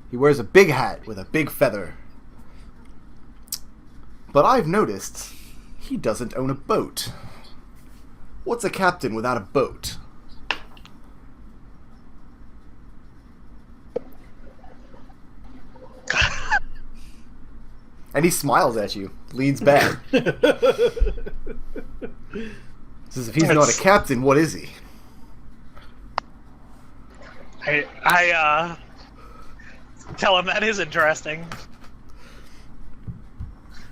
He wears a big hat with a big feather. But I've noticed he doesn't own a boat. What's a captain without a boat? And he smiles at you, leans back. Says, if he's not a captain, what is he? I tell him that is interesting.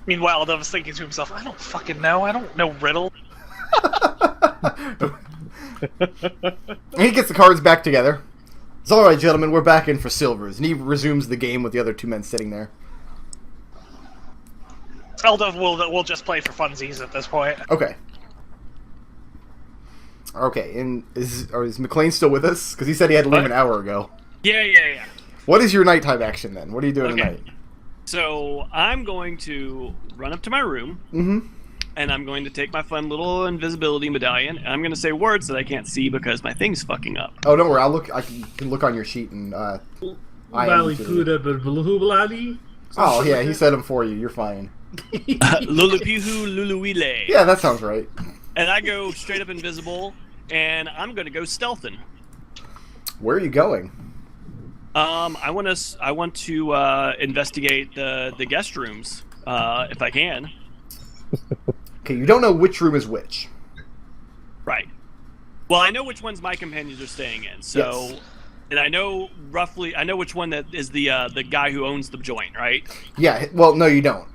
Meanwhile, Eldove's thinking to himself, I don't fucking know. I don't know riddle. And he gets the cards back together. It's alright, gentlemen, we're back in for silvers. And he resumes the game with the other two men sitting there. Eldove will just play for funsies at this point. Okay. Okay, and is McClain still with us? Because he said he had to leave an hour ago. Yeah. What is your nighttime action then? What are you doing tonight? So I'm going to run up to my room, and I'm going to take my fun little invisibility medallion, and I'm going to say words that I can't see because my thing's fucking up. Oh, don't worry. I can look on your sheet and Oh yeah, he said them for you. You're fine. Lulupihu Luluwile. Yeah, that sounds right. And I go straight up invisible, and I'm going to go stealthing. Where are you going? I want to investigate the guest rooms, if I can. Okay, you don't know which room is which. Right. Well, I know which ones my companions are staying in, so... Yes. And I know which one that is the guy who owns the joint, right? Yeah, well, no, you don't.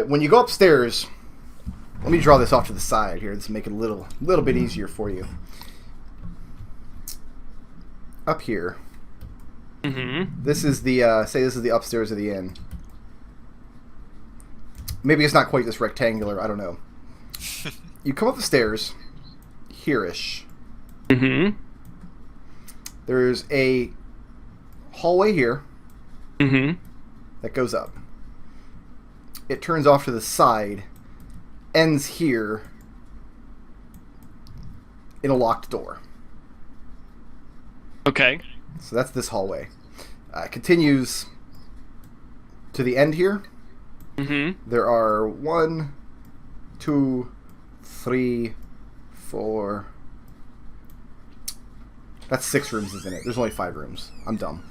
When you go upstairs... Let me draw this off to the side here. Let's make it a little bit easier for you. Up here... This is the, say this is the upstairs of the inn. Maybe it's not quite this rectangular, I don't know. You come up the stairs, here-ish. There's a hallway here that goes up. It turns off to the side, ends here in a locked door. Okay. So that's this hallway. Continues to the end here. There are 1, 2, 3, 4. That's 6 rooms, isn't it? There's only 5 rooms. I'm dumb.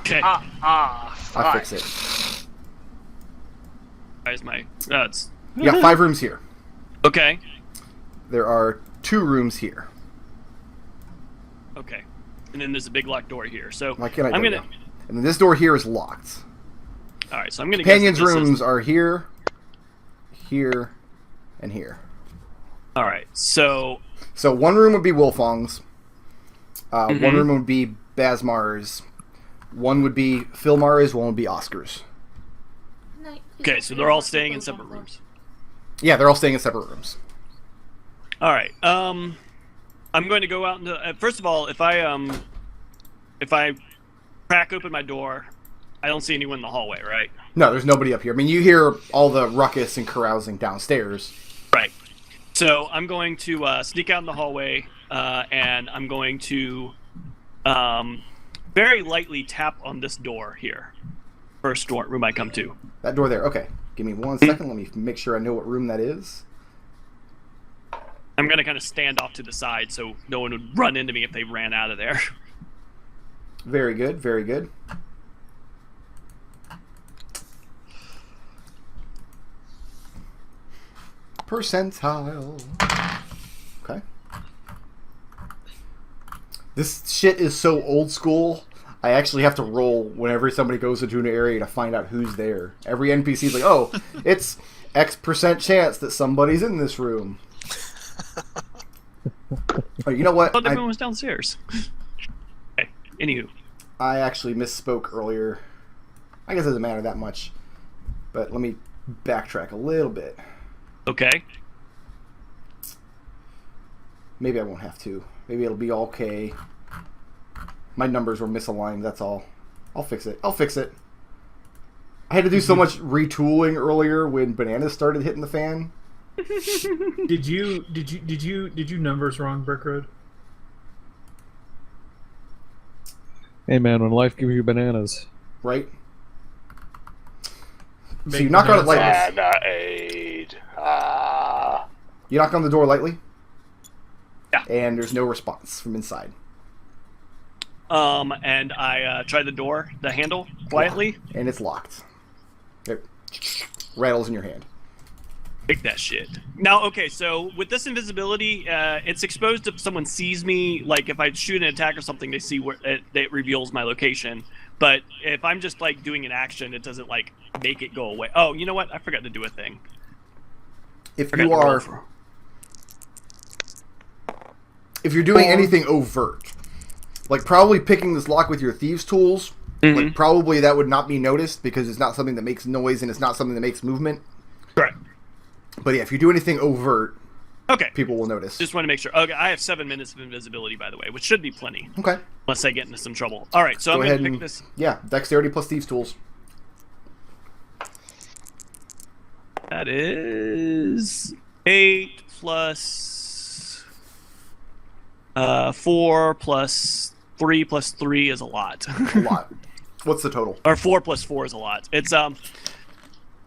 Okay. I'll fix it. Where's my... You got 5 rooms here. Okay. There are 2 rooms here. Okay. And then there's a big locked door here. So I'm gonna. And then this door here is locked. All right. So I'm gonna. Companions' rooms are here, here, and here. All right. So one room would be Wolfong's. One room would be Basmar's. One would be Philmar's. One would be Oscar's. Okay. So they're all staying in separate rooms. Yeah, they're all staying in separate rooms. All right. I'm going to go out into... first of all, if I crack open my door, I don't see anyone in the hallway, right? No, there's nobody up here. I mean, you hear all the ruckus and carousing downstairs. Right. So I'm going to sneak out in the hallway, and I'm going to very lightly tap on this door here. First room I come to. That door there. Okay. Give me 1 second. Let me make sure I know what room that is. I'm going to kind of stand off to the side so no one would run into me if they ran out of there. Very good, very good. Percentile. Okay. This shit is so old school. I actually have to roll whenever somebody goes into an area to find out who's there. Every NPC's like, oh, it's X% chance that somebody's in this room. Oh, you know what? I thought everyone was downstairs. Okay. Anywho. I actually misspoke earlier. I guess it doesn't matter that much. But let me backtrack a little bit. Okay. Maybe I won't have to. Maybe it'll be okay. My numbers were misaligned, that's all. I'll fix it. I had to do so much retooling earlier when bananas started hitting the fan. Did you numbers wrong, Brick Road? Hey man, when life gives you bananas. Right? So Make you knock on it lightly. Band-Aid. Ah. You knock on the door lightly. Yeah. And there's no response from inside. And I try the handle, quietly. And it's locked. It rattles in your hand. Pick that shit. Now, okay, so with this invisibility, it's exposed if someone sees me. Like, if I shoot an attack or something, they see where it reveals my location. But if I'm just, like, doing an action, it doesn't, like, make it go away. Oh, you know what? I forgot to do a thing. If you're doing anything overt, like probably picking this lock with your thieves' tools, like probably that would not be noticed because it's not something that makes noise and it's not something that makes movement. Correct. But yeah, if you do anything overt, Okay. people will notice. Just want to make sure. Okay, I have 7 minutes of invisibility, by the way, which should be plenty. Okay. Unless I get into some trouble. All right, so I'm going to pick this. Yeah, dexterity plus thieves' tools. That is 8 plus 4 plus 3 plus 3 is a lot. A lot. What's the total? Or 4 plus 4 is a lot. It's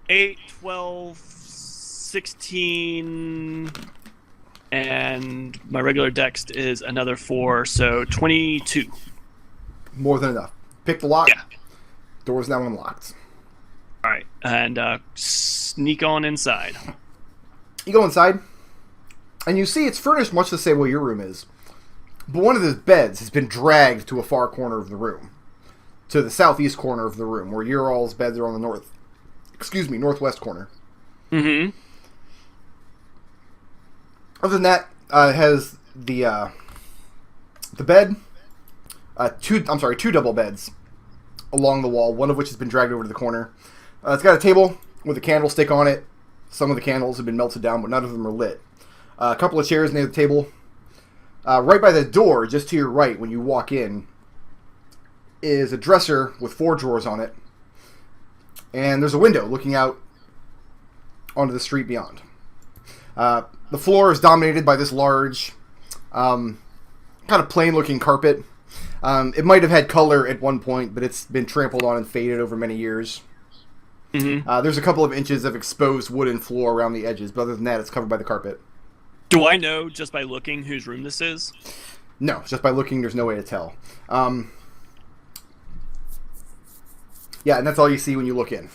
8, 12, 16, and my regular dex is another 4, so 22. More than enough. Pick the lock. Yeah. Door's now unlocked. All right, and sneak on inside. You go inside, and you see it's furnished much the same way your room is. But one of the beds has been dragged to a far corner of the room. To the southeast corner of the room, where your all's beds are on the northwest corner. Mm-hmm. Other than that, it has the bed, two double beds along the wall, one of which has been dragged over to the corner. It's got a table with a candlestick on it. Some of the candles have been melted down, but none of them are lit. A couple of chairs near the table. Right by the door, just to your right, when you walk in, is a dresser with 4 drawers on it. And there's a window looking out onto the street beyond. The floor is dominated by this large, kind of plain-looking carpet. It might have had color at one point, but it's been trampled on and faded over many years. Mm-hmm. There's a couple of inches of exposed wooden floor around the edges, but other than that, it's covered by the carpet. Do I know, just by looking, whose room this is? No, just by looking, there's no way to tell. Yeah, and that's all you see when you look in.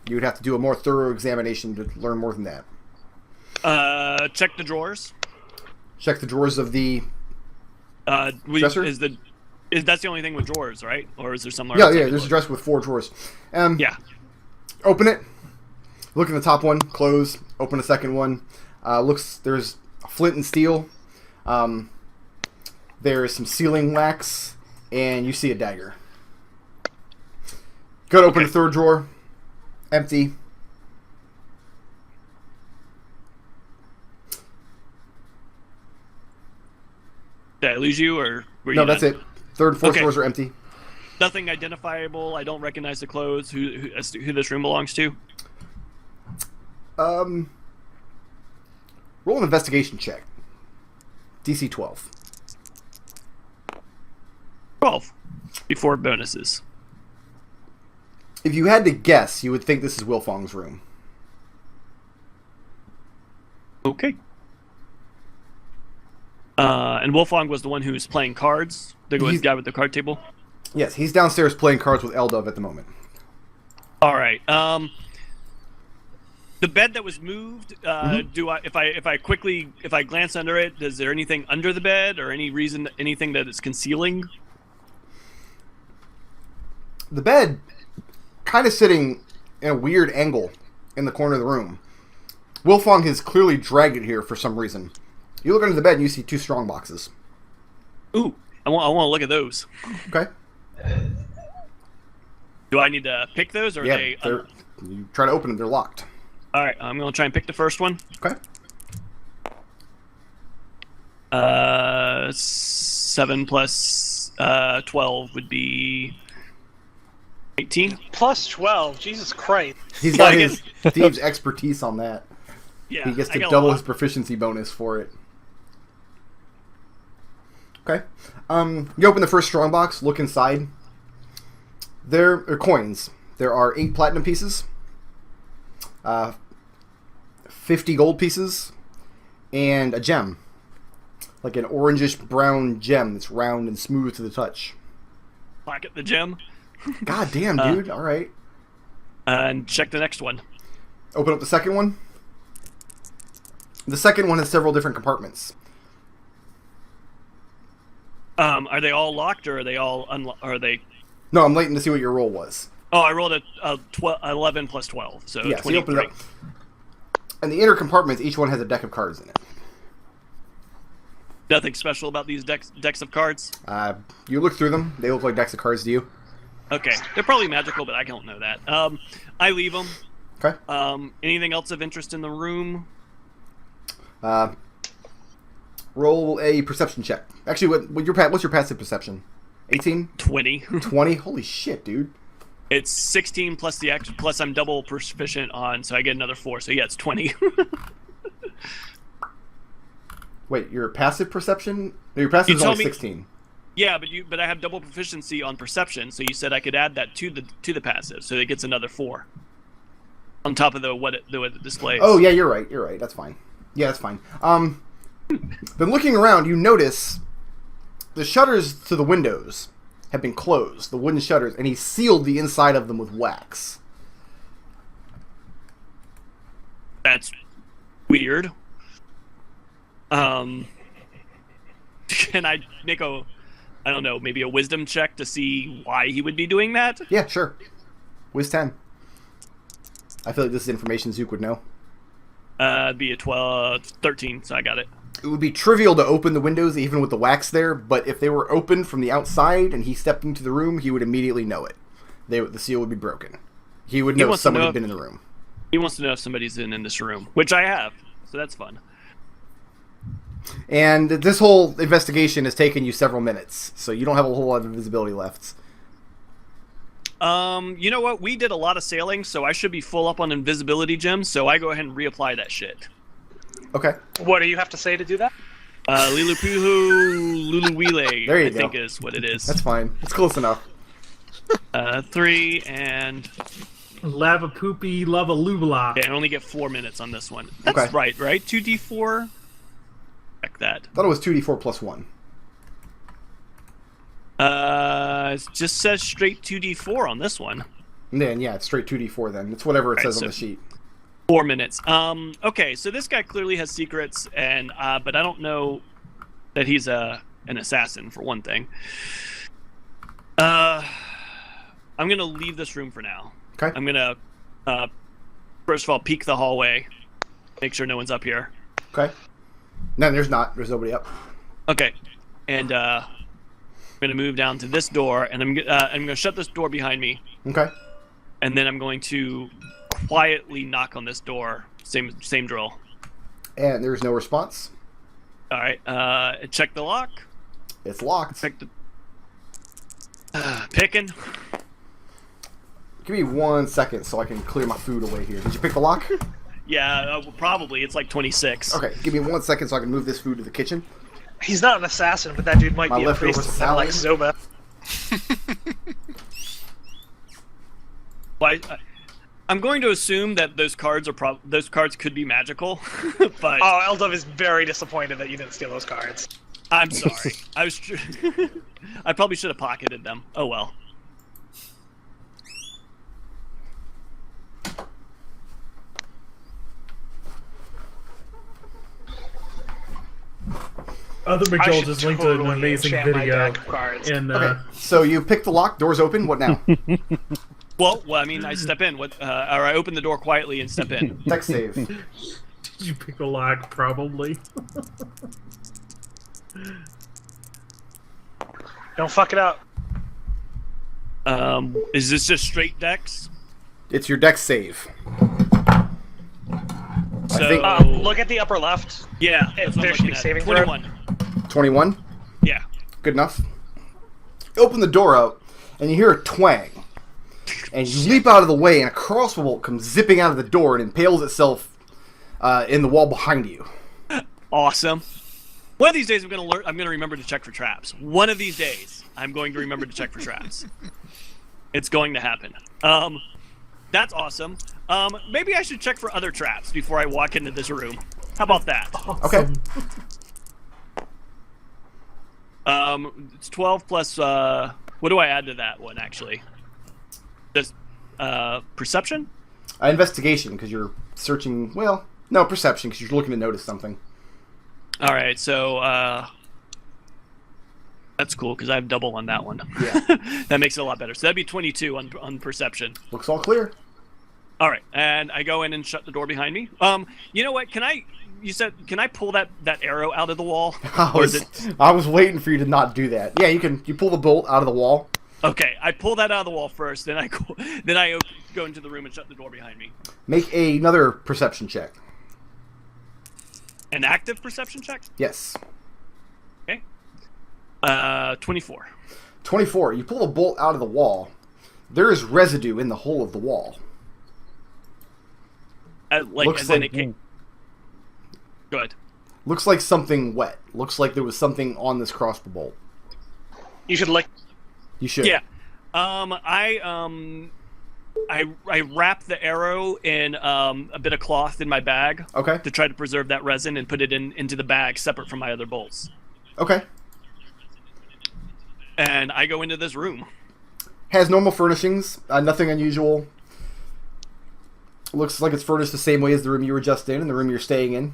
You would have to do a more thorough examination to learn more than that. Check the drawers. Check the drawers of the dresser? That's the only thing with drawers, right? Or is there somewhere Yeah, else? yeah, there's a dresser with 4 drawers. Yeah. Open it. Look in the top one. Close. Open the second one. There's flint and steel. There's some sealing wax, and you see a dagger. Go to open the third drawer. Empty. Did I lose you, or were you No, that's done? it. Third and fourth Okay. drawers are empty. Nothing identifiable. I don't recognize the clothes. As to who this room belongs to? Roll an investigation check. DC 12. 12. Before bonuses. If you had to guess, you would think this is Wilfong's room. Okay. And Wolfong was the one who was playing cards. The guy with the card table. Yes, he's downstairs playing cards with Eldove at the moment. All right. The bed that was moved. If I glance under it, is there anything under the bed or anything that it's concealing? The bed, kind of sitting in a weird angle in the corner of the room. Wilfong has clearly dragged it here for some reason. You look under the bed and you see 2 strong boxes. Ooh, I want to look at those. Okay. Do I need to pick those, or Yeah, are they? you try to open them, they're locked. All right, I'm gonna try and pick the first one. Okay. 7 plus 12 would be 18. Plus 12. Jesus Christ. He's got his thieves' expertise on that. Yeah, He gets I to got a double lot. his proficiency bonus for it. Okay. You open the first strong box, look inside. There are coins. There are 8 platinum pieces, 50 gold pieces, and a gem. Like an orangish brown gem that's round and smooth to the touch. Pocket the gem. God damn, dude. All right. And check the next one. Open up the second one. The second one has several different compartments. Are they all locked or are they all are they? No, I'm waiting to see what your roll was. Oh, I rolled a 11 plus 12, so Yeah, 23. so you open it up. And the inner compartments, each one has a deck of cards in it. Nothing special about these decks of cards? You look through them. They look like decks of cards to you. Okay. They're probably magical, but I don't know that. I leave them. Okay. Anything else of interest in the room? Roll a perception check. Actually, what's your passive perception? 18? 20. 20? Holy shit, dude. It's 16 plus the extra, plus I'm double proficient on, so I get another 4. So yeah, it's 20. Wait, your passive perception? No, your passive is only 16. Yeah, but I have double proficiency on perception, so you said I could add that to the passive, so it gets another 4 on top of what it displays. Oh yeah, you're right. You're right. That's fine. Yeah, that's fine. Then looking around, you notice the shutters to the windows have been closed, the wooden shutters, and he sealed the inside of them with wax. That's weird. Can I make maybe a wisdom check to see why he would be doing that? Yeah, sure. Wiz 10. I feel like this is information Zook would know. It'd be a 13, so I got it. It would be trivial to open the windows even with the wax there, but if they were open from the outside and he stepped into the room, he would immediately know it. The seal would be broken. He would know someone had been in the room. He wants to know if somebody's in this room, which I have, so that's fun. And this whole investigation has taken you several minutes, so you don't have a whole lot of invisibility left. You know what? We did a lot of sailing, so I should be full up on invisibility gems, so I go ahead and reapply that shit. Okay. What do you have to say to do that? Lilupuhu Luluwile, There you I go. think is what it is. That's fine. It's close enough. 3 and... Lava poopy lava lubala. Yeah, I only get 4 minutes on this one. That's Okay. right? 2d4? Check that. I thought it was 2d4 plus 1. It just says straight 2d4 on this one. And then, yeah, it's straight 2d4 then. It's whatever it Right, says so- on the sheet. 4 minutes. Okay, so this guy clearly has secrets, and but I don't know that he's an assassin, for one thing. I'm gonna leave this room for now. Okay. I'm gonna first of all peek the hallway, make sure no one's up here. Okay. No, there's not. There's nobody up. Okay, and I'm gonna move down to this door, and I'm gonna shut this door behind me, Okay. and then I'm going to quietly knock on this door. Same drill. And there's no response. All right. Check the lock. It's locked. Pick the picking. Give me 1 second so I can clear my food away here. Did you pick the lock? Yeah, probably. It's like 26. Okay, give me 1 second so I can move this food to the kitchen. He's not an assassin, but that dude might My be a leftover priest salad. like Zoba. Well, I'm going to assume that those cards could be magical, but Oh, Eldove is very disappointed that you didn't steal those cards. I'm sorry. I probably should have pocketed them. Oh well. Other I McDohl should just linked totally an amazing enchant my video. deck of cards. And Okay, so you pick the lock, door's open, what now? Well, I mean, I step in. Or I open the door quietly and step in. Dex save. did you pick a lock? Probably. Don't fuck it up. Is this just straight decks? It's your dex save. So think- Look at the upper left. yeah, There that's what I'm should be looking at. saving throw. 21. 21? Yeah. Good enough. You open the door out, and you hear a twang. And you leap out of the way, and a crossbow bolt comes zipping out of the door and impales itself in the wall behind you. Awesome. One of these days, I'm gonna remember to check for traps. One of these days, I'm going to remember to check for traps. It's going to happen. That's awesome. Maybe I should check for other traps before I walk into this room. How about that? Okay. It's 12 plus, what do I add to that one, actually? Just, perception? Investigation, because you're searching... Well, no, perception, because you're looking to notice something. Alright, so, that's cool, because I have double on that one. Yeah. That makes it a lot better. So that'd be 22 on perception. Looks all clear. Alright, and I go in and shut the door behind me. You know what, can I pull that arrow out of the wall? I was waiting for you to not do that. Yeah, you pull the bolt out of the wall. Okay, I pull that out of the wall first, then I go into the room and shut the door behind me. Make another perception check. An active perception check? Yes. Okay. 24. 24. You pull the bolt out of the wall. There is residue in the hole of the wall. Looks like... Go ahead. Looks like something wet. Looks like there was something on this crossbow bolt. You should lick. You should. Yeah. I wrap the arrow in a bit of cloth in my bag. Okay. To try to preserve that resin and put it into the bag separate from my other bolts. Okay. And I go into this room. Has normal furnishings. Nothing unusual. Looks like it's furnished the same way as the room you were just in and the room you're staying in.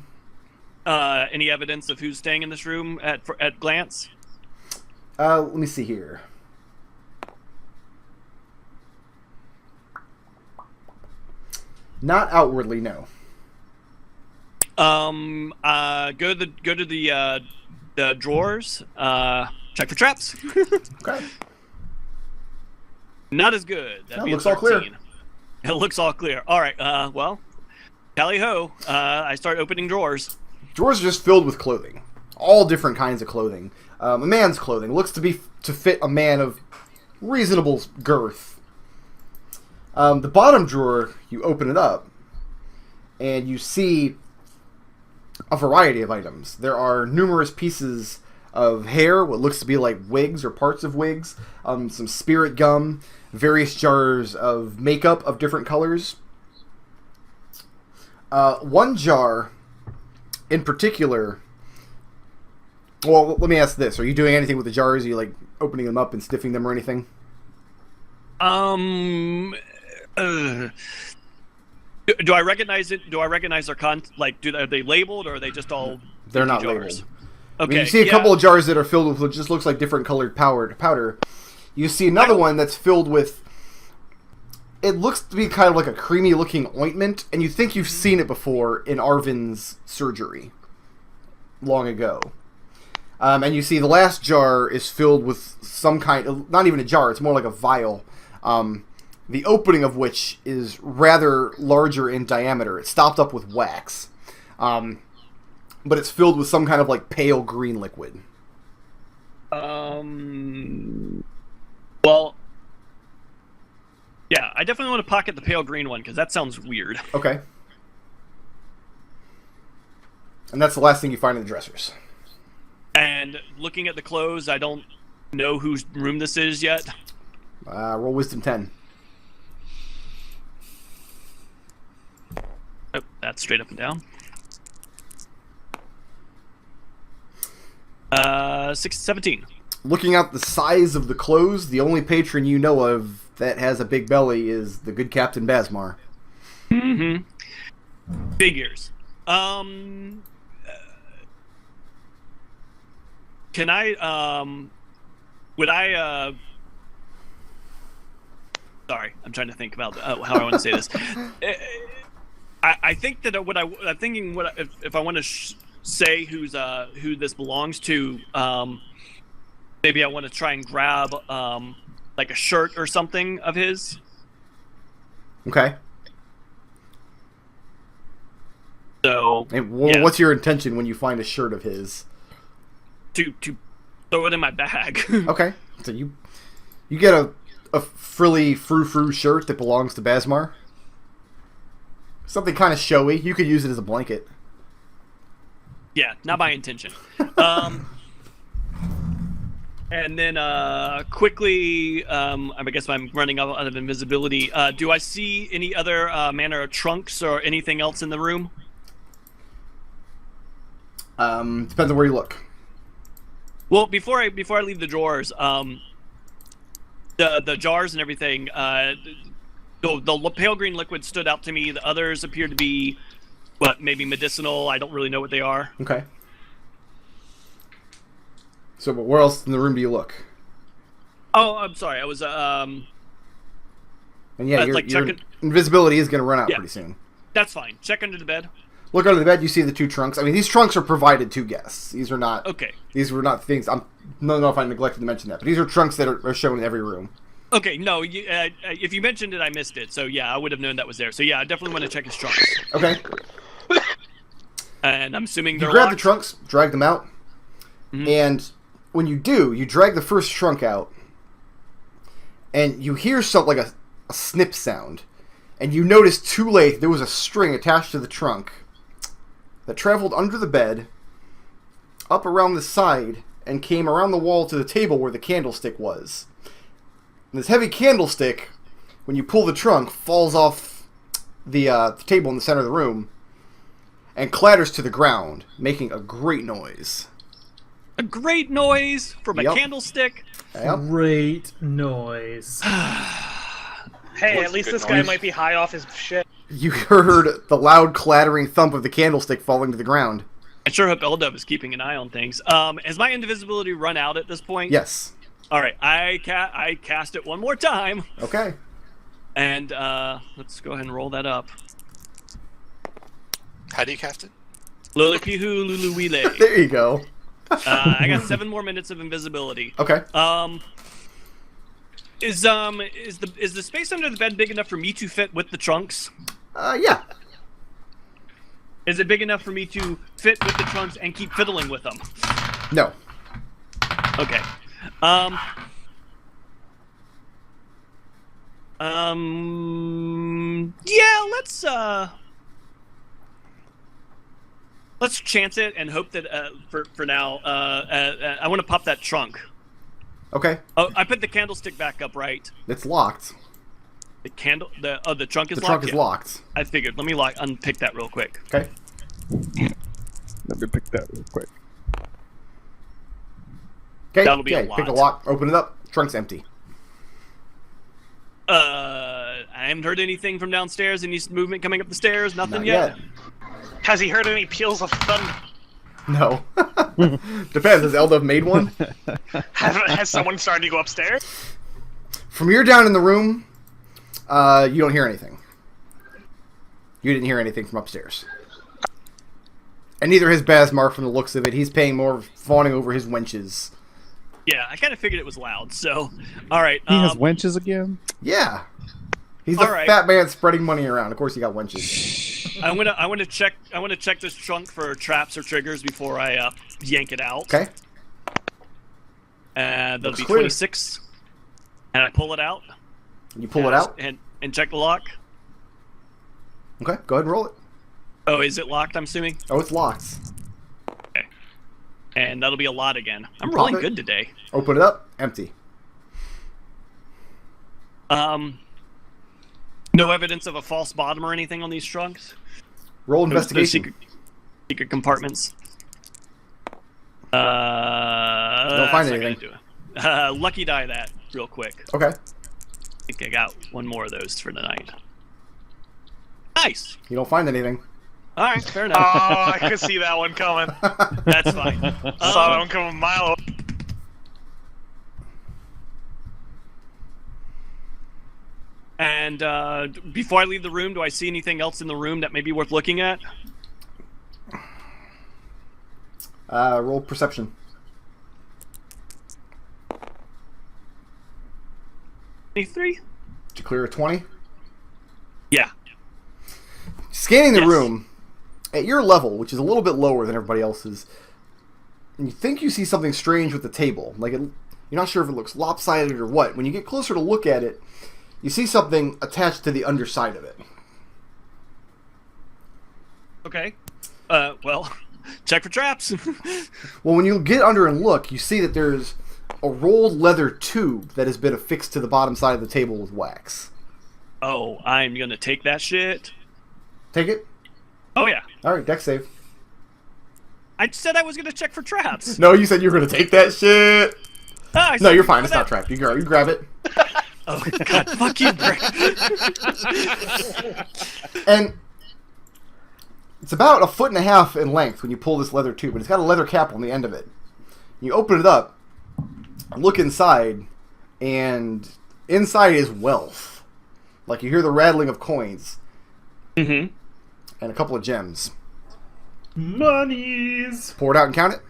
Any evidence of who's staying in this room at glance? Let me see here. Not outwardly, no. Go to the drawers. Check for traps. Okay. Not as good. That'd be looks all clear. It looks all clear. All right. Well, tally ho. I start opening drawers. Drawers are just filled with clothing. All different kinds of clothing. A man's clothing. Looks to fit a man of reasonable girth. The bottom drawer, you open it up, and you see a variety of items. There are numerous pieces of hair, what looks to be like wigs or parts of wigs, some spirit gum, various jars of makeup of different colors. One jar in particular... Well, let me ask this. Are you doing anything with the jars? Are you, like, opening them up and sniffing them or anything? Do I recognize it? Do I recognize their are they labeled or are they just all... They're not jars? labeled. Okay, I mean, you see a couple of jars that are filled with what just looks like different colored powder. You see another one that's filled with... It looks to be kind of like a creamy-looking ointment, and you think you've seen it before in Arvin's surgery long ago. And you see the last jar is filled with some kind of... Not even a jar, it's more like a vial. The opening of which is rather larger in diameter. It's stopped up with wax. But it's filled with some kind of like pale green liquid. Well... Yeah, I definitely want to pocket the pale green one, because that sounds weird. Okay. And that's the last thing you find in the dressers. And looking at the clothes, I don't know whose room this is yet. Roll Wisdom 10. Oh, that's straight up and down. 17. Looking at the size of the clothes, the only patron you know of that has a big belly is the good Captain Basmar. Mm-hmm. Figures. Can I, would I, sorry, I'm trying to think about how I want to say this. I think that I'm thinking if I want to say who this belongs to, maybe I want to try and grab, like a shirt or something of his. Okay. So, and what's your intention when you find a shirt of his? To throw it in my bag. Okay. So you get a frilly frou-frou shirt that belongs to Basmar. Something kind of showy. You could use it as a blanket. Yeah, not my intention. And then quickly, I guess I'm running out of invisibility. Do I see any other manner of trunks or anything else in the room? Depends on where you look. Well, before I leave the drawers, the jars and everything, the pale green liquid stood out to me. The others appear to be, maybe medicinal. I don't really know what they are. Okay. So, but where else in the room do you look? Oh, I'm sorry. I was And yeah, your checking. invisibility is going to run out pretty soon. That's fine. Check under the bed. Look under the bed. You see the 2 trunks. I mean, these trunks are provided to guests. These are not. Okay. These were not things. I don't know if I neglected to mention that, but these are trunks that are shown in every room. Okay. No. If you mentioned it, I missed it. So yeah, I would have known that was there. So yeah, I definitely want to check his trunks. Okay. And I'm assuming You they're grab the locked. trunks, drag them out, and when you do, you drag the first trunk out, and you hear something like a snip sound, and you notice too late there was a string attached to the trunk that traveled under the bed, up around the side, and came around the wall to the table where the candlestick was. And this heavy candlestick, when you pull the trunk, falls off the table in the center of the room and clatters to the ground, making a great noise. A great noise from a candlestick. Yep. Great noise. Hey, at least this guy might be high off his shit. You heard the loud clattering thump of the candlestick falling to the ground. I sure hope Eldove is keeping an eye on things. Has my invisibility run out at this point? Yes. All right, I cast it one more time. Okay. And let's go ahead and roll that up. How do you cast it? Lilipihu Luluwile. There you go. I got 7 more minutes of invisibility. Okay. Is the space under the bed big enough for me to fit with the trunks? Yeah. Is it big enough for me to fit with the trunks and keep fiddling with them? No. Okay. Yeah, let's chance it and hope that for now I want to pop that trunk. Okay. Oh, I put the candlestick back up, right? It's locked. The trunk is The locked. trunk is Yeah. locked. I figured. Let me unpick that real quick. Okay. Let me pick that real quick. Okay. That'll be a okay. Pick the lot. lock. Open it up. Trunk's empty. I haven't heard anything from downstairs. Any movement coming up the stairs? Nothing Not yet. yet. Has he heard any peals of thunder? No. Depends. Has Eldove made one? Has someone started to go upstairs? From here down in the room, you don't hear anything. You didn't hear anything from upstairs. And neither has Basmar from the looks of it. He's paying more fawning over his wenches. Yeah, I kind of figured it was loud. So, all right. He has wenches again? Yeah. He's a All right. fat man spreading money around. Of course he got wenches. I want to check this trunk for traps or triggers before I yank it out. Okay. And that'll Looks be clear. 26. And I pull it out. You pull it out? and check the lock. Okay. Go ahead and roll it. Oh, is it locked? I'm assuming. Oh, it's locked. Okay. And that'll be a lot again. I'm Pop rolling it. good today. Open it up. Empty. No evidence of a false bottom or anything on these trunks. Roll No investigation. secret compartments. Don't find that's not anything. gonna do it. Lucky die that real quick. Okay. I think I got one more of those for tonight. Nice. You don't find anything. All right, fair Oh, enough. I could see that one coming. That's fine. Saw that one coming a mile away. And before I leave the room, do I see anything else in the room that may be worth looking at? Roll perception. 23? Did you clear a 20? Yeah. Scanning the Yes. room, at your level, which is a little bit lower than everybody else's, and you think you see something strange with the table. You're not sure if it looks lopsided or what. When you get closer to look at it, you see something attached to the underside of it. Okay. Well, check for traps. Well, when you get under and look, you see that there's a rolled leather tube that has been affixed to the bottom side of the table with wax. Oh, I'm gonna take that shit. Take it? Oh yeah. Alright, dex save. I said I was gonna check for traps. No, you said you were going to take that shit. Ah, I No, said you're we fine. do It's that. not trapped. You grab it. Oh god, fuck you, Brick. And it's about 1.5 feet in length when you pull this leather tube, and it's got a leather cap on the end of it. You open it up, look inside, and inside is wealth. Like you hear the rattling of coins. Mm-hmm. And a couple of gems. Monies. Pour it out and count it.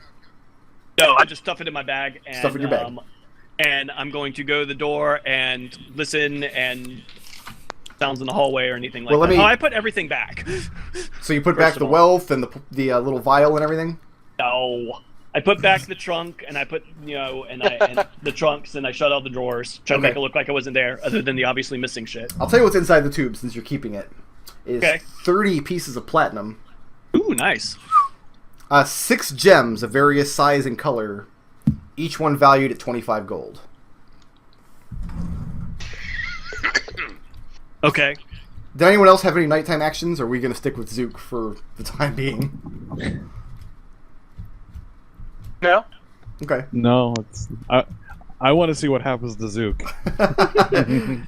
No, I just stuff it in my bag. And, Stuff it in your bag. And I'm going to go to the door and listen and sounds in the hallway or anything like that. Oh, I put everything back. So you put back the wealth and the little vial and everything? No. I put back the trunk and I put, and the trunks and I shut all the drawers. Trying to make it look like I wasn't there, other than the obviously missing shit. I'll tell you what's inside the tube since you're keeping it. Is Okay. 30 pieces of platinum. Ooh, nice. 6 gems of various size and color, each one valued at 25 gold. Okay. Did anyone else have any nighttime actions, or are we going to stick with Zook for the time being? No? Okay. No, it's I want to see what happens to Zook. And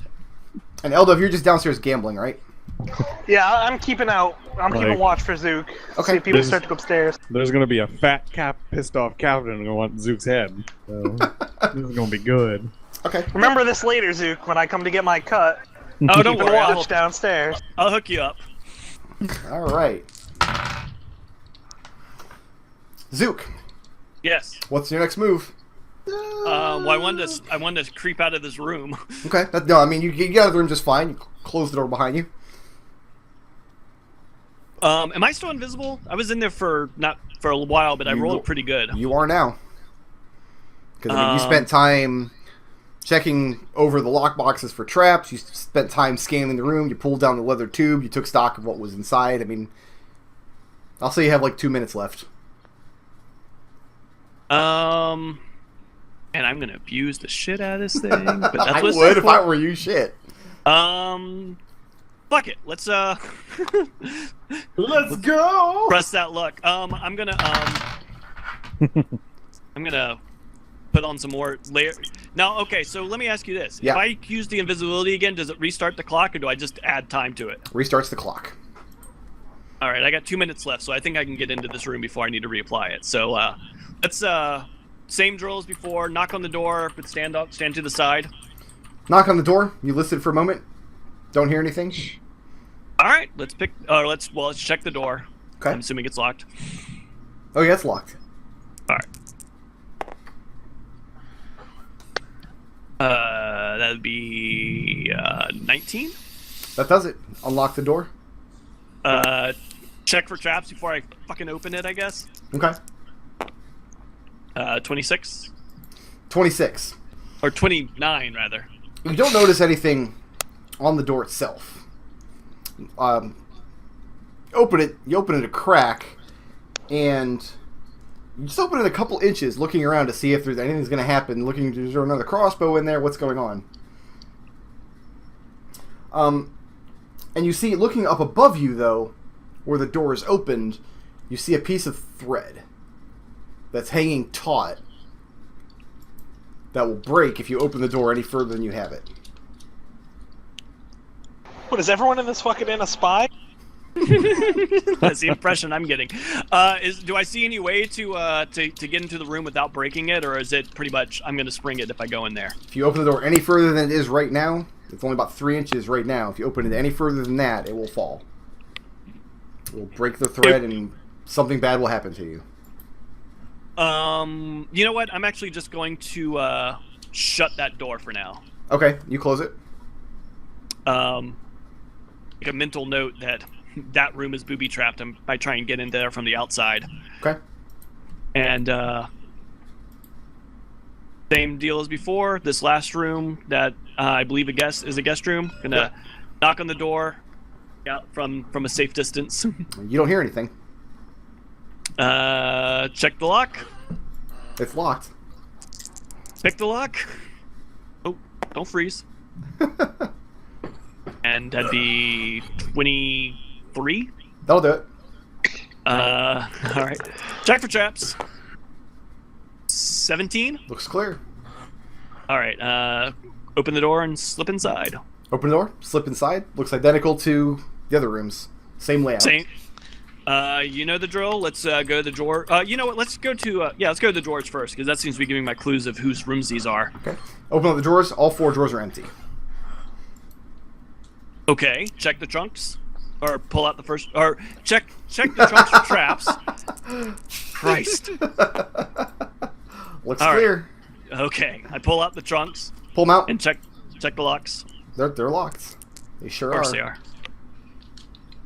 Eldove, you're just downstairs gambling, right? Yeah, I'm keeping Like- watch for Zook. Okay. See if people start to go upstairs. There's gonna be a fat, pissed off captain who wants Zook's head. So this is gonna be good. Okay. Remember this later, Zook, when I come to get my cut. Oh, don't Keep worry. a watch downstairs. I'll hook you up. All right. Zook, Yes. what's your next move? Well, I wanted to creep out of this room. Okay. No, I mean, you get out of the room just fine. You close the door behind you. Am I still invisible? I was in there for not for a while, but I rolled pretty good. You are now. Because you spent time checking over the lockboxes for traps. You spent time scanning the room. You pulled down the leather tube. You took stock of what was inside. I mean, I'll say you have like 2 minutes left. And I'm gonna abuse the shit out of this thing. But that's I what it's would there if I for. were you. Shit. Fuck it. Let's Let's go. press that luck. I'm gonna put on some more layer. Now, okay. So let me ask you this: Yeah. If I use the invisibility again, does it restart the clock, or do I just add time to it? Restarts the clock. All right, I got 2 minutes left, so I think I can get into this room before I need to reapply it. So let's same drill as before. Knock on the door, but stand to the side. Knock on the door. You listen for a moment. Don't hear anything. All right, let's check the door. Okay. I'm assuming it's locked. Oh yeah, it's locked. All right. That'd be 19. That does it. Unlock the door. Check for traps before I fucking open it, I guess. Okay. 26 26. or 29 rather. You don't notice anything on the door itself. Open it. You open it a crack, and you just open it a couple inches, looking around to see if there's anything's going to happen. Looking, is there another crossbow in there? What's going on? And you see, looking up above you, though, where the door is opened, you see a piece of thread that's hanging taut that will break if you open the door any further than you have it. What, is everyone in this fucking inn a spy? That's the impression I'm getting. Do I see any way to get into the room without breaking it, or is it pretty much I'm going to spring it if I go in there? If you open the door any further than it is right now, it's only about 3 inches right now. If you open it any further than that, it will fall. It will break the thread, and something bad will happen to you. You know what? I'm actually just going to shut that door for now. Okay, you close it. Make a mental note that that room is booby trapped. I try and get in there from the outside. Okay. And same deal as before. This last room that I believe is a guest room. Gonna knock on the door, from a safe distance. You don't hear anything. Check the lock. It's locked. Pick the lock. Oh, don't freeze. And that'd be 23. That'll do it. All right. Check for traps. 17. Looks clear. All right. Open the door and slip inside. Open the door, slip inside. Looks identical to the other rooms. Same layout. Same. You know the drill. Let's go to the drawer. You know what? Let's go to let's go to the drawers first because that seems to be giving my clues of whose rooms these are. Okay. Open up the drawers. All 4 drawers are empty. Okay. Check the trunks, or pull out the first, or check the trunks for traps. Christ. Looks All clear. Right. Okay. I pull out the trunks Pull them out. and check the locks. They're locked. They sure Of course they are.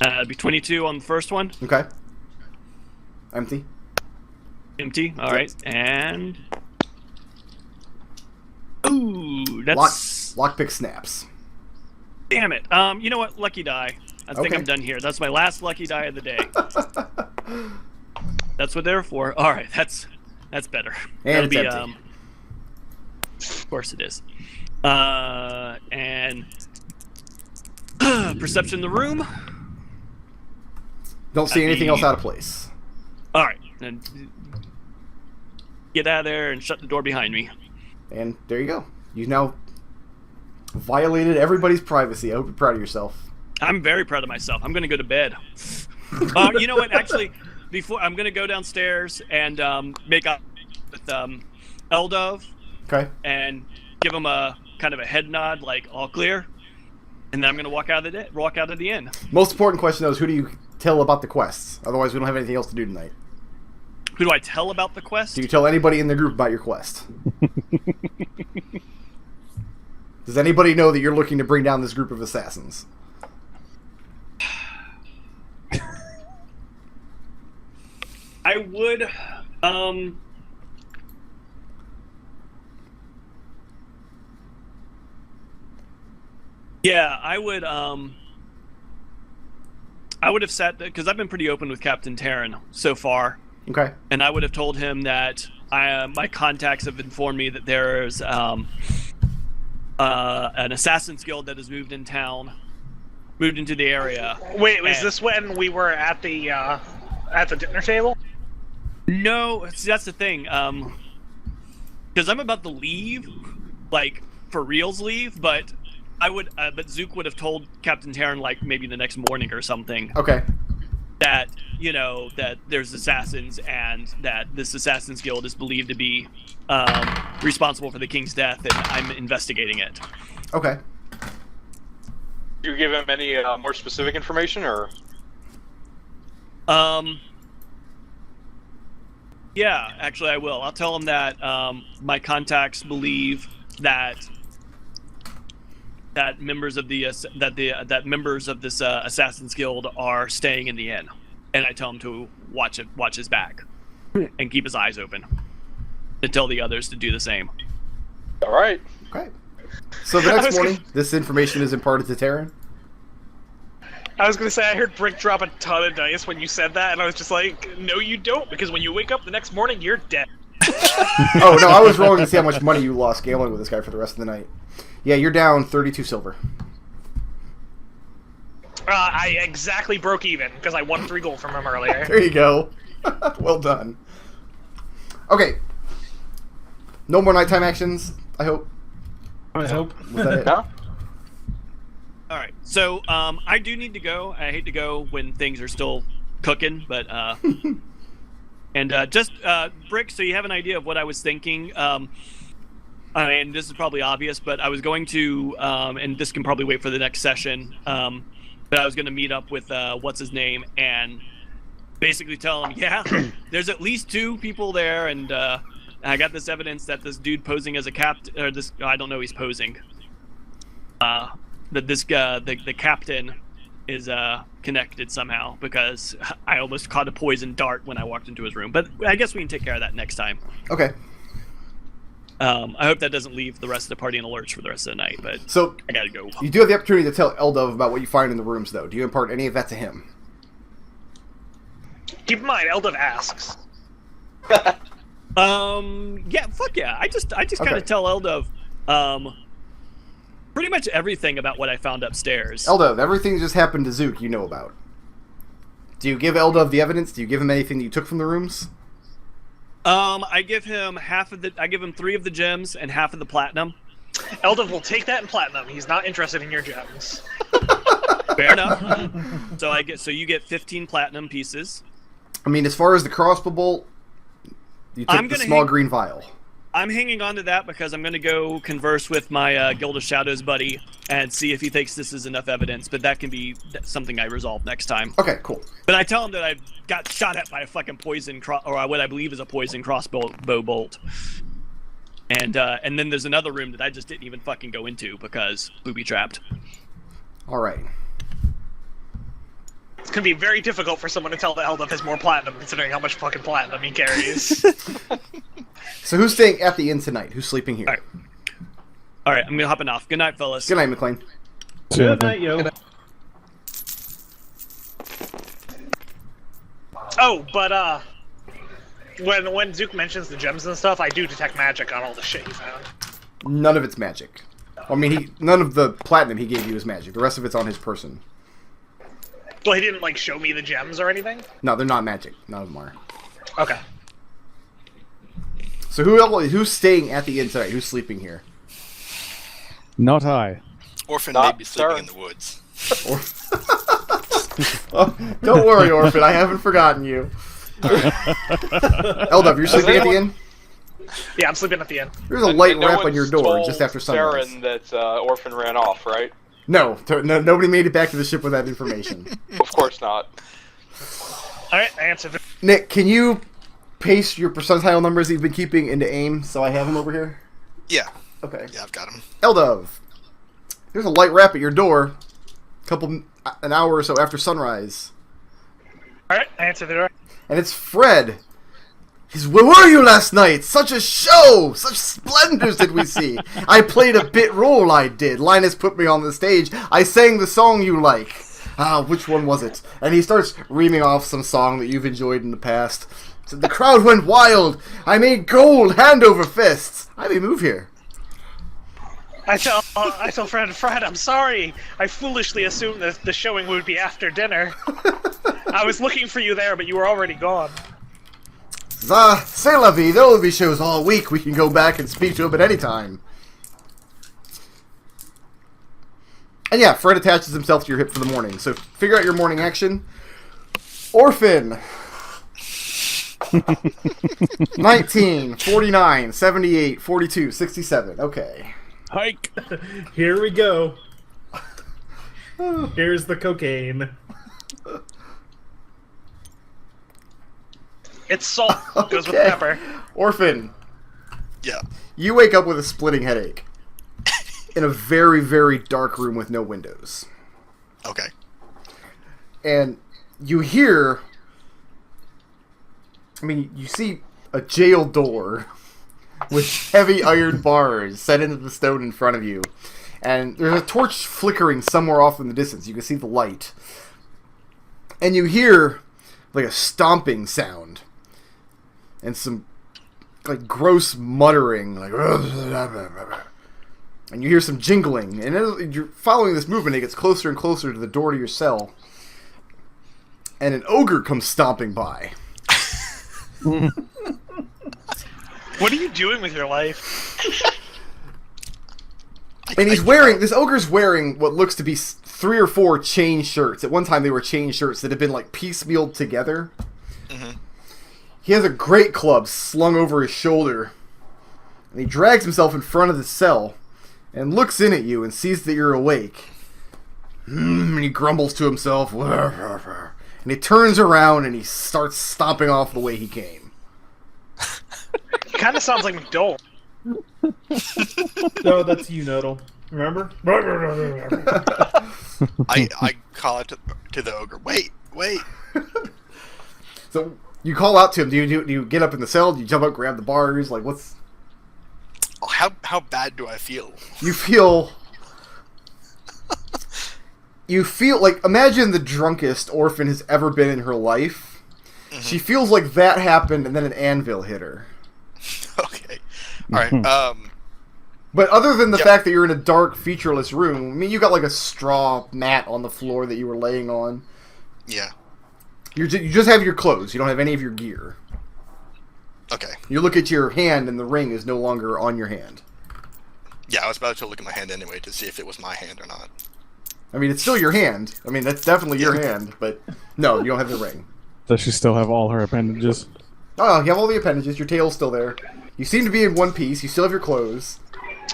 It'd be 22 on the first one. Okay. Empty. Empty. All right. And ooh, that's Lockpick snaps. damn it. You know what? Lucky die. I think Okay. I'm done here. That's my last lucky die of the day. That's what they're for. All right. That's better. And That'll it's be empty. Of course it is. And perception in the room. Don't see That'd anything be- else out of place. All right. Then get out of there and shut the door behind me. And there you go. You've now violated everybody's privacy. I hope you're proud of yourself. I'm very proud of myself. I'm going to go to bed. You know what? Actually, before I'm going to go downstairs and make up with Eldove Okay. and give him a kind of a head nod, like all clear. And then I'm going to walk out of the inn. Most important question, though, is who do you tell about the quests? Otherwise, we don't have anything else to do tonight. Who do I tell about the quest? Do you tell anybody in the group about your quest? Does anybody know that you're looking to bring down this group of assassins? I would. Yeah, I would. I would have sat because I've been pretty open with Captain Tarin so far, Okay. and I would have told him that my contacts have informed me that there's an assassin's guild that has moved into the area. Wait, was And- this when we were at the dinner table? No, see, that's the thing. Because I'm about to leave, like for reals leave, but but Zook would have told Captain Tarin like maybe the next morning or something Okay. that that there's assassins and that this assassin's guild is believed to be responsible for the king's death, and I'm investigating it. Okay. You give him any more specific information, or Yeah, actually, I will. I'll tell him that my contacts believe that members of members of this Assassin's Guild are staying in the inn, and I tell him to watch his back and keep his eyes open, and tell the others to do the same. all right? Okay. So the next morning, this information is imparted to Tarin. I was gonna say I heard Brick drop a ton of dice when you said that, and I was just like, no, you don't, because when you wake up the next morning, you're dead. Oh, no, I was rolling to see how much money you lost gambling with this guy for the rest of the night. Yeah, you're down 32 silver. I exactly broke even because I won 3 gold from him earlier. There you go. Well done. Okay. No more nighttime actions, I hope. I hope. Was that it? No? All right, so I do need to go. I hate to go when things are still cooking, but and just Brick, so you have an idea of what I was thinking. I mean, this is probably obvious, but I was going to, and this can probably wait for the next session. But I was going to meet up with what's his name and basically tell him, yeah, there's at least 2 people there, and I got this evidence that this dude posing as a captain, or this, I don't know, he's posing. That this guy, the captain, is connected somehow because I almost caught a poison dart when I walked into his room. But I guess we can take care of that next time. Okay. I hope that doesn't leave the rest of the party in a lurch for the rest of the night, but So, I gotta go. you do have the opportunity to tell Eldove about what you find in the rooms, though. Do you impart any of that to him? Keep in mind, Eldove asks. Yeah, fuck yeah. I just kind Okay. of tell Eldove, pretty much everything about what I found upstairs. Eldove, everything just happened to Zook you know about. Do you give Eldove the evidence? Do you give him anything that you took from the rooms? I give him I give him 3 of the gems and half of the platinum. Eldove will take that in platinum. He's not interested in your gems. Fair enough. So you get 15 platinum pieces. I mean, as far as the crossbow bolt, you took the small green vial. I'm hanging on to that because I'm going to go converse with my Guild of Shadows buddy and see if he thinks this is enough evidence, but that can be something I resolve next time. Okay, cool. But I tell him that I got shot at by a fucking or what I believe is a poison crossbow bolt. And then there's another room that I just didn't even fucking go into because booby-trapped. All right. It's gonna be very difficult for someone to tell that Eldove has more platinum, considering how much fucking platinum he carries. So who's staying at the inn tonight? Who's sleeping here? All right, I'm gonna hopping off. Good night, fellas. Good night, McClain. Good night, yo. Oh, but when Zook mentions the gems and stuff, I do detect magic on all the shit he found. None of it's magic. I mean, none of the platinum he gave you is magic. The rest of it's on his person. Well, he didn't like show me the gems or anything. No, they're not magic. None of them are. Okay. So who's staying at the inn tonight? Who's sleeping here? Not I. Orphan Not may be sleeping Tarin. in the woods. Oh, don't worry, Orphan. I haven't forgotten you. Eldove, you're sleeping at the inn? Yeah, I'm sleeping at the inn. There's a light No rap on one's your door told just after sunrise. Tarin that Orphan ran off, right? No, nobody made it back to the ship with that information. Of course not. Alright, I answered it. Nick, can you paste your percentile numbers that you've been keeping into AIM so I have them over here? Yeah, Okay. yeah, I've got him. Eldove, there's a light rap at your door an hour or so after sunrise. Alright, I answered the door. And it's Fred. Where were you last night? Such a show! Such splendors did we see! I played a bit role, I did. Linus put me on the stage. I sang the song you like. Which one was it? And he starts reaming off some song that you've enjoyed in the past. So the crowd went wild. I made gold hand over fists. I may move here. I tell Fred, I'm sorry. I foolishly assumed that the showing would be after dinner. I was looking for you there, but you were already gone. C'est la vie. There will be shows all week. We can go back and speak to him at any time. And yeah, Fred attaches himself to your hip for the morning. So figure out your morning action. Orphan. 19, 49, 78, 42, 67. Okay. Hike. Here we go. Here's the cocaine. It's salt. Goes with Okay. pepper. Orphan. Yeah. You wake up with a splitting headache. In a very, very dark room with no windows. Okay. And you hear... I mean, you see a jail door with heavy iron bars set into the stone in front of you. And there's a torch flickering somewhere off in the distance. You can see the light. And you hear like a stomping sound. And some like gross muttering. Like... And you hear some jingling. And as you're following this movement, it gets closer and closer to the door to your cell. And an ogre comes stomping by. What are you doing with your life? And he's wearing, this ogre's wearing what looks to be 3 or 4 chain shirts. At one time they were chain shirts that had been like piecemealed together. Mm-hmm. He has a great club slung over his shoulder. And he drags himself in front of the cell and looks in at you and sees that you're awake. And he grumbles to himself. And he turns around and he starts stomping off the way he came. He kind of sounds like McDohl. No, that's you, Nodal. Remember? I call out to the ogre. Wait. So you call out to him. Do you get up in the cell? Do you jump up, grab the bars? Like, what's... How bad do I feel? You feel like, imagine the drunkest Orphan has ever been in her life. Mm-hmm. She feels like that happened and then an anvil hit her. All right. But other than the Yeah. fact that you're in a dark, featureless room, I mean, you got like a straw mat on the floor that you were laying on. Yeah. You just have your clothes. You don't have any of your gear. Okay. You look at your hand, and the ring is no longer on your hand. Yeah, I was about to look at my hand anyway to see if it was my hand or not. I mean, it's still your hand. I mean, that's definitely your hand, but no, you don't have the ring. Does she still have all her appendages? Oh, you have all the appendages. Your tail's still there. You seem to be in one piece. You still have your clothes.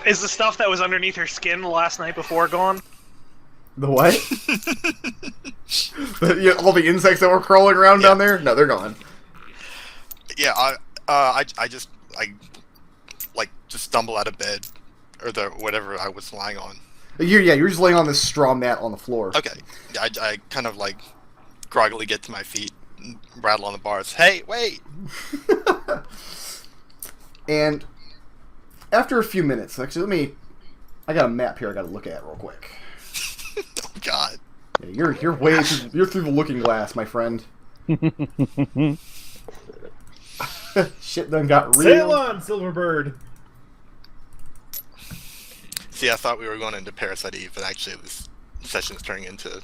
Is the stuff that was underneath her skin last night before gone? The what? All the insects that were crawling around down there? No, they're gone. Yeah, I just stumble out of bed, or whatever I was lying on. You're just laying on this straw mat on the floor. Okay. I kind of like groggily get to my feet, and rattle on the bars. Hey, wait! And after a few minutes, actually, I got a map here I got to look at real quick. Oh God. Yeah, you're you're through the looking glass, my friend. Shit done got real. Sail on, Silverbird. See, I thought we were going into Parasite Eve, but actually this session's turning into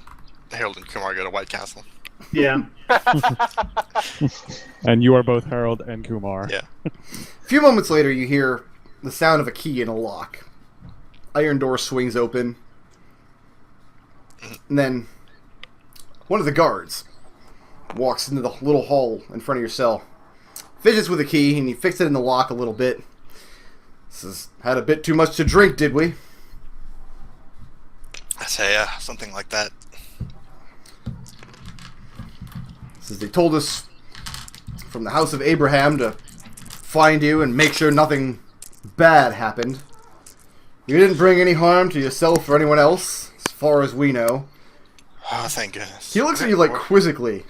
Harold and Kumar go to White Castle. Yeah. And you are both Harold and Kumar. Yeah. A few moments later, you hear the sound of a key in a lock. Iron door swings open. And then one of the guards walks into the little hall in front of your cell. Fidgets with the key, and you fix it in the lock a little bit. Says, had a bit too much to drink, did we? I say, something like that. Says, they told us from the house of Abraham to find you and make sure nothing bad happened. You didn't bring any harm to yourself or anyone else, as far as we know. Oh, thank goodness. He looks at you like quizzically.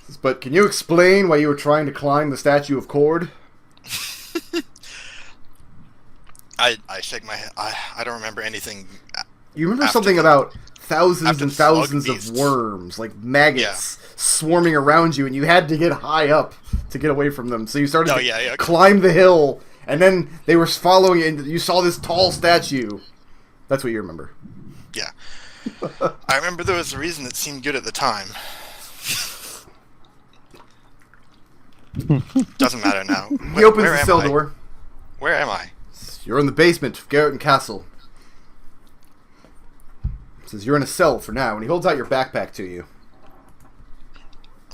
Says, but can you explain why you were trying to climb the statue of Cord? I shake my head. I don't remember anything. You remember After something the- about thousands after and the slug thousands of beasts. worms, like maggots, swarming around you, and you had to get high up to get away from them. So you started to climb the hill, and then they were following you, and you saw this tall statue. That's what you remember. Yeah. I remember there was a reason that seemed good at the time. Doesn't matter now. He opens Where the am cell I? door. Where am I? You're in the basement of Garrett and Castle. Says you're in a cell for now, and he holds out your backpack to you.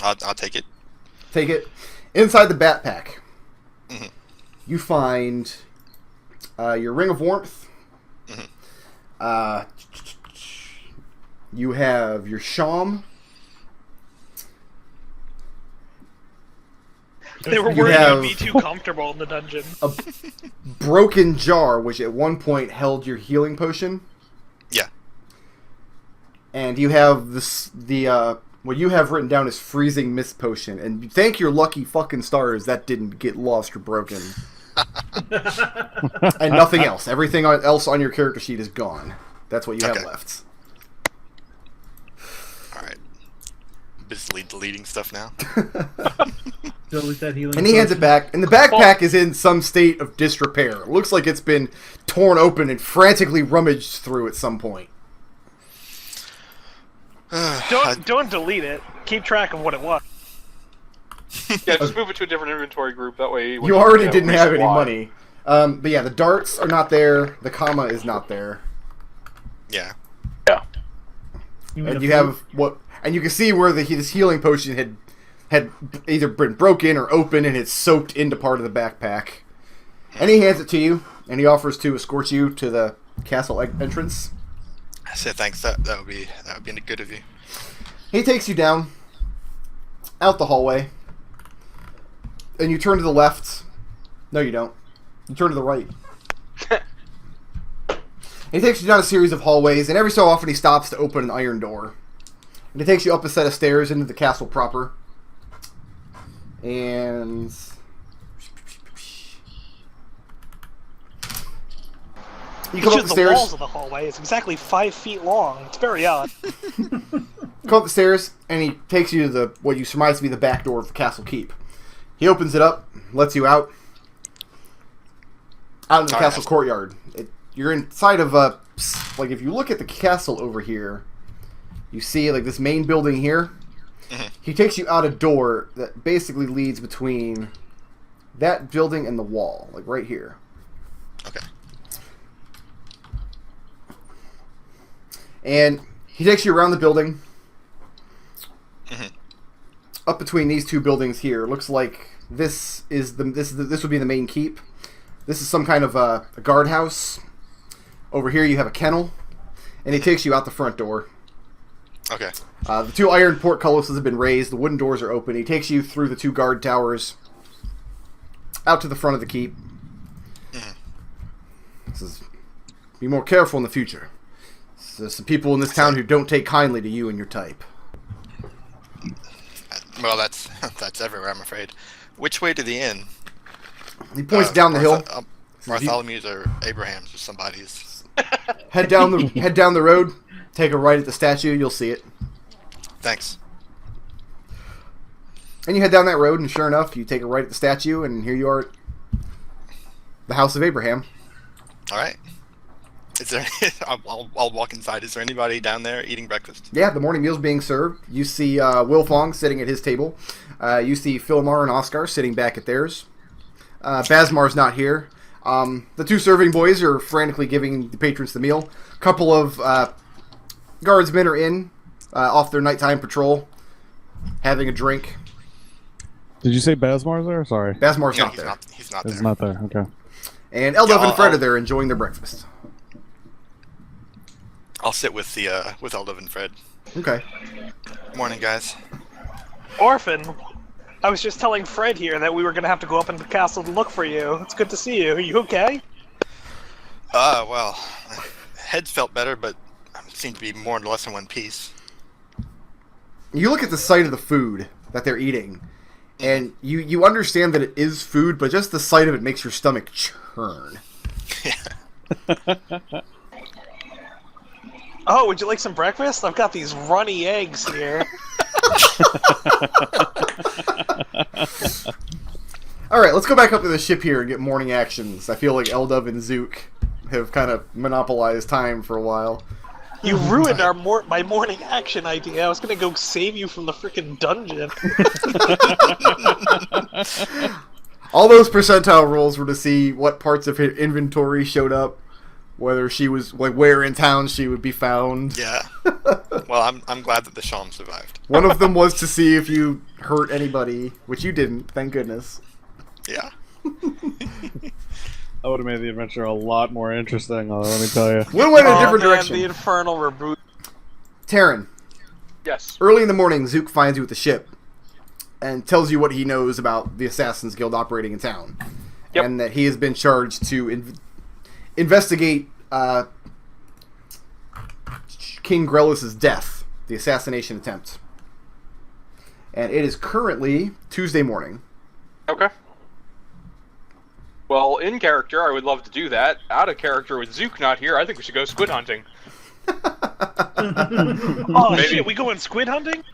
I'll take it. Take it. Inside the backpack, Mhm. you find your ring of warmth. You have your sham. They were You worried have- you'd be too comfortable in the dungeon. A broken jar, which at one point held your healing potion. Yeah. And you have what you have written down is freezing mist potion. And thank your lucky fucking stars that didn't get lost or broken. And nothing else. Everything else on your character sheet is gone. That's what you have left. Alright. Busily deleting stuff now. Delete that healing. And he hands it back. And the backpack is in some state of disrepair. It looks like it's been torn open and frantically rummaged through at some point. Don't delete it. Keep track of what it was. Yeah, just move it to a different inventory group. That way, You already didn't have any resupply. money. But yeah, the darts are not there. The comma is not there. Yeah. Yeah. And you have and you can see where this healing potion had either been broken or open, and it's soaked into part of the backpack. And he hands it to you, and he offers to escort you to the castle entrance. I said thanks. That would be good of you. He takes you down, out the hallway, and you turn to the left. No, you don't. You turn to the right. He takes you down a series of hallways, and every so often he stops to open an iron door. And he takes you up a set of stairs into the castle proper. And you come up the The stairs. walls of the hallway is exactly 5 feet long. It's very odd. Come up the stairs, and he takes you to what you surmise to be the back door of the castle keep. He opens it up, lets you out. out in the All castle right. courtyard. You're inside of a... Like, if you look at the castle over here, you see, like, this main building here. Mhm. He takes you out a door that basically leads between that building and the wall. Like, right here. Okay. And he takes you around the building. Mhm. Up between these two buildings here. Looks like this would be the main keep. This is some kind of a guardhouse. Over here you have a kennel. And he takes you out the front door. Okay. The two iron portcullises have been raised. The wooden doors are open. He takes you through the two guard towers. Out to the front of the keep. Mhm. He says, be more careful in the future. There's some people in this town who don't take kindly to you and your type. Well, that's everywhere, I'm afraid. Which way to the inn? He points down the hill. Bartholomew's or Abraham's or somebody's. Head down the road. Take a right at the statue. You'll see it. Thanks. And you head down that road, and sure enough, you take a right at the statue, and here you are at the house of Abraham. All right. Is there? I'll walk inside. Is there anybody down there eating breakfast? Yeah, the morning meal's being served. You see Wilfong sitting at his table. You see Philmar and Oscar sitting back at theirs. Basmar's not here. The two serving boys are frantically giving the patrons the meal. A couple of guardsmen are in, off their nighttime patrol, having a drink. Did you say Basmar's there? Sorry. Basmar's No, not there. He's not It's there. not there. Okay. And Eldove Yeah, and Fred I'll- are there enjoying their breakfast. I'll sit with Eldove and Fred. Okay. Morning, guys. Orphan, I was just telling Fred here that we were gonna have to go up into the castle to look for you. It's good to see you. Are you okay? Well, heads felt better, but seemed to be more or less in one piece. You look at the sight of the food that they're eating, and you understand that it is food, but just the sight of it makes your stomach churn. Oh, would you like some breakfast? I've got these runny eggs here. Alright, let's go back up to the ship here and get morning actions. I feel like Eldove and Zook have kind of monopolized time for a while. You ruined my morning action idea. I was gonna go save you from the freaking dungeon. All those percentile rolls were to see what parts of her inventory showed up, whether she was, like, where in town she would be found. Yeah. Well, I'm glad that the Shalom survived. One of them was to see if you hurt anybody, which you didn't, thank goodness. Yeah. That would have made the adventure a lot more interesting, let me tell you. We went in a different Man, direction. the infernal reboot. Tarin, Yes. early in the morning, Zook finds you at the ship and tells you what he knows about the Assassin's Guild operating in town. Yep. And that he has been charged to investigate King Grellis' death, the assassination attempt. And it is currently Tuesday morning. Okay. Well, in character, I would love to do that. Out of character, with Zook not here, I think we should go squid hunting. Oh Maybe. shit, we going squid hunting?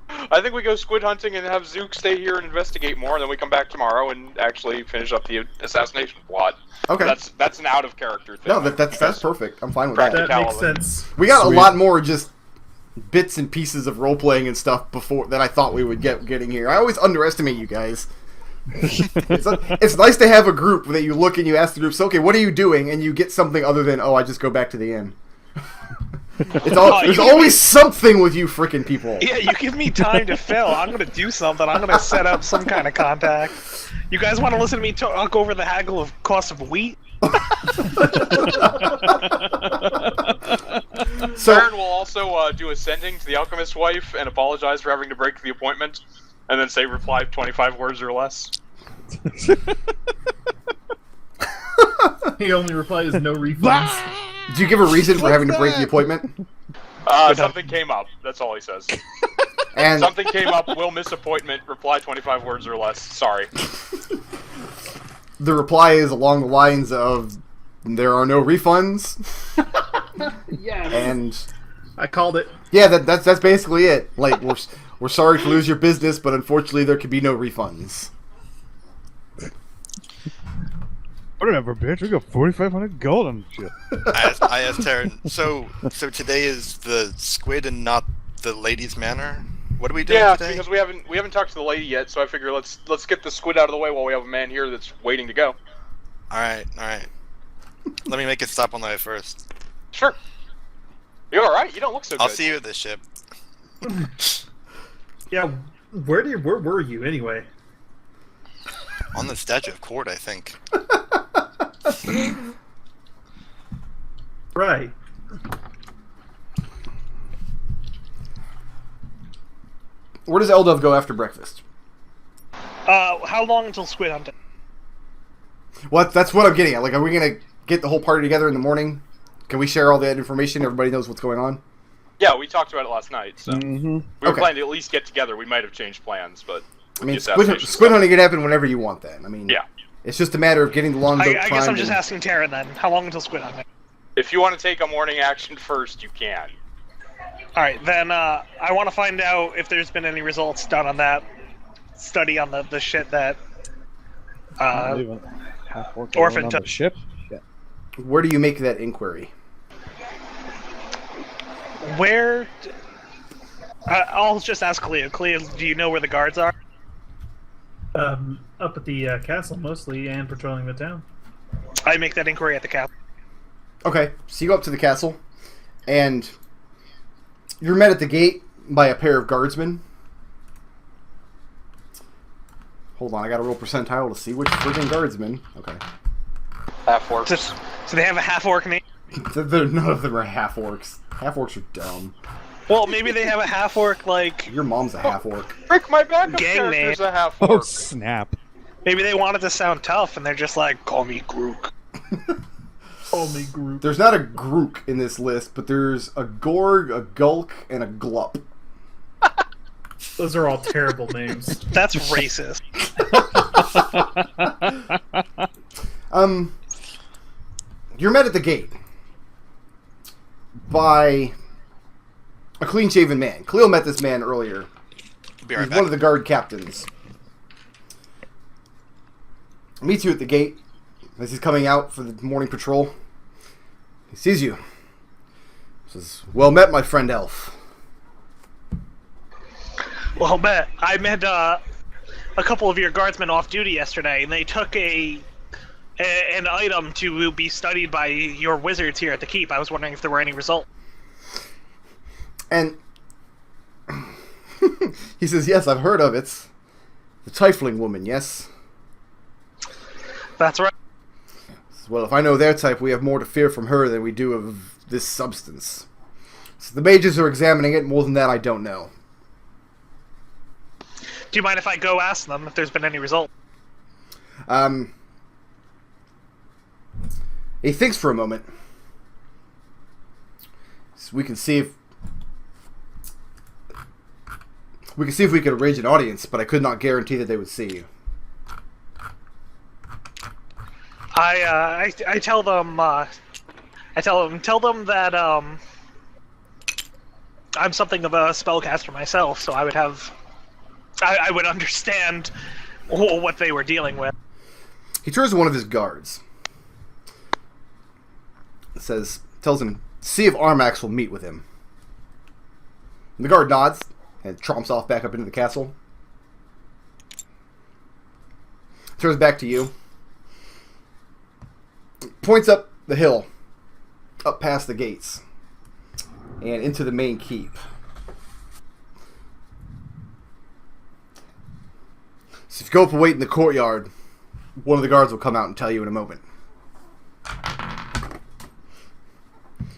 I think we go squid hunting and have Zook stay here and investigate more, and then we come back tomorrow and actually finish up the assassination plot. Okay. That's an out of character thing. No, that's perfect. I'm fine with that. Practical. That makes sense. We got Sweet. a lot more just bits and pieces of role playing and stuff before that I thought we would getting here. I always underestimate you guys. It's nice to have a group that you look and you ask the group, so, okay, what are you doing? And you get something other than, oh, I just go back to the inn. There's always something with you frickin' people. Yeah, you give me time to fill. I'm gonna do something. I'm gonna set up some kind of contact. You guys want to listen to me talk over the haggle of cost of wheat? So, Tarin will also do a sending to the alchemist's wife and apologize for having to break the appointment, and then say reply 25 words or less. He only replies no refunds. do you give a reason for having to break the appointment? Something came up. That's all he says. And Something came up. Will miss appointment. Reply 25 words or less. Sorry. the reply is along the lines of, there are no refunds. Yes. And I called it. yeah, that's basically it. Like, we're sorry to lose your business, but unfortunately there can be no refunds. Whatever, bitch. We got 4,500 gold on shit. I asked Tarin, so today is the squid and not the lady's manor? What are we doing today? Because we haven't talked to the lady yet, so I figure let's get the squid out of the way while we have a man here that's waiting to go. Alright. Let me make it stop on the way first. Sure. You alright? You don't look so good. I'll see you at the ship. Yeah, where were you anyway? On the Statue of Court, I think. Right. Where does Eldove go after breakfast? How long until squid hunting? What? That's what I'm getting at. Like, are we gonna get the whole party together in the morning? Can we share all that information? Everybody knows what's going on. Yeah, we talked about it last night, so Mm-hmm. we were planning to at least get together. We might have changed plans, but I mean, the assassination squid stuff. hunting can happen whenever you want. Then I mean, Yeah. it's just a matter of getting the long boat I guess I'm primed just and- asking Tarin then. How long until squid hunting? If you want to take a morning action first, you can. Alright, then I want to find out if there's been any results done on that study on the shit that Orphan on took. the ship. Yeah. Where do you make that inquiry? Where... I'll just ask Khalil. Khalil, do you know where the guards are? Up at the castle mostly, and patrolling the town. I make that inquiry at the castle. Okay, so you go up to the castle, and you're met at the gate by a pair of guardsmen. Hold on, I got to roll percentile to see which friggin' guardsman. Okay. Half orcs. So they have a half-orc name? None of them are half-orcs. Half-orcs are dumb. Well, maybe they have a half-orc, like... Your mom's a half-orc. Rick, my backup Gang character's name. a half Oh, orc. snap. Maybe they wanted to sound tough, and they're just like, call me Grook. Only group. There's not a Grook in this list, but there's a Gorg, a Gulk, and a Glup. Those are all terrible names. That's racist. You're met at the gate by a clean-shaven man. Khalil met this man earlier. Be right He's back. one of the guard captains. Meets you at the gate as he's coming out for the morning patrol. He sees you. Says, "Well met, my friend Elf." Well, I met a couple of your guardsmen off duty yesterday, and they took an item to be studied by your wizards here at the keep. I was wondering if there were any results. And he says, "Yes, I've heard of it. The Tiefling woman, yes?" That's right. "Well, if I know their type, we have more to fear from her than we do of this substance. So the mages are examining it. More than that, I don't know." Do you mind if I go ask them if there's been any result? He thinks for a moment. So we can see if we could arrange an audience, but I could not guarantee that they would see you. I tell them tell them that I'm something of a spellcaster myself, so I would understand what they were dealing with. He turns to one of his guards. Tells him, see if Armax will meet with him. And the guard nods and tromps off back up into the castle. Turns back to you. Points up the hill, up past the gates, and into the main keep. So if you go up and wait in the courtyard, one of the guards will come out and tell you in a moment.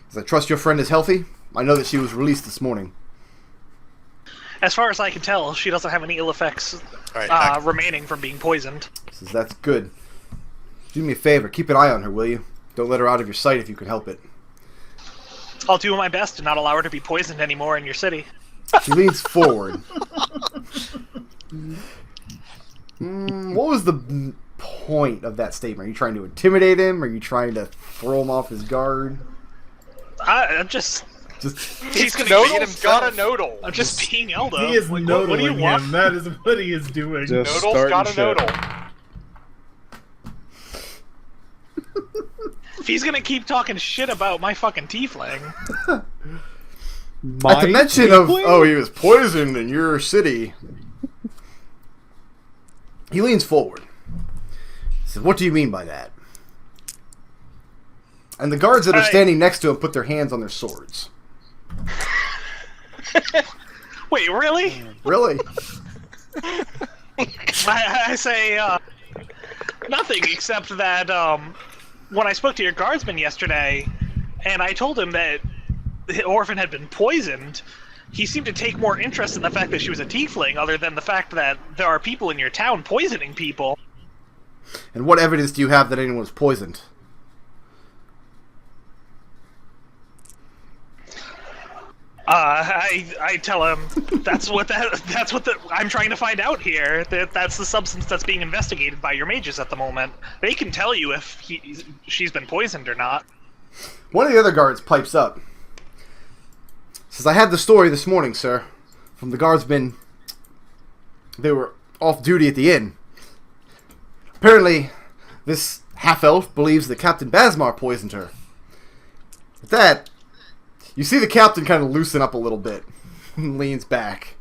As I trust your friend is healthy. I know that she was released this morning. As far as I can tell, she doesn't have any ill effects Alright, remaining from being poisoned. Says, that's good. Do me a favor, keep an eye on her, will you? Don't let her out of your sight if you can help it. I'll do my best to not allow her to be poisoned anymore in your city. She leans forward. What was the point of that statement? Are you trying to intimidate him? Are you trying to throw him off his guard? I'm just... Just He's gonna beat Nodal's got a himself. nodal. I'm just being Eldove. He is Like, noodling what do you want? him. That is what he is doing. Just Nodal's got a starting nodal. shit. he's gonna keep talking shit about my fucking tiefling, At the mention of, oh, he was poisoned in your city, he leans forward. He says, what do you mean by that? And the guards that are standing next to him put their hands on their swords. wait, really? Really? I say nothing except that when I spoke to your guardsman yesterday, and I told him that the Orphan had been poisoned, he seemed to take more interest in the fact that she was a tiefling, other than the fact that there are people in your town poisoning people. And what evidence do you have that anyone was poisoned? I tell him that's what I'm trying to find out here. That's the substance that's being investigated by your mages at the moment. They can tell you if she's been poisoned or not. One of the other guards pipes up. Says, I had the story this morning, sir, from the guardsmen. They were off duty at the inn. Apparently, this half-elf believes that Captain Basmar poisoned her. With that, you see the captain kind of loosen up a little bit and leans back.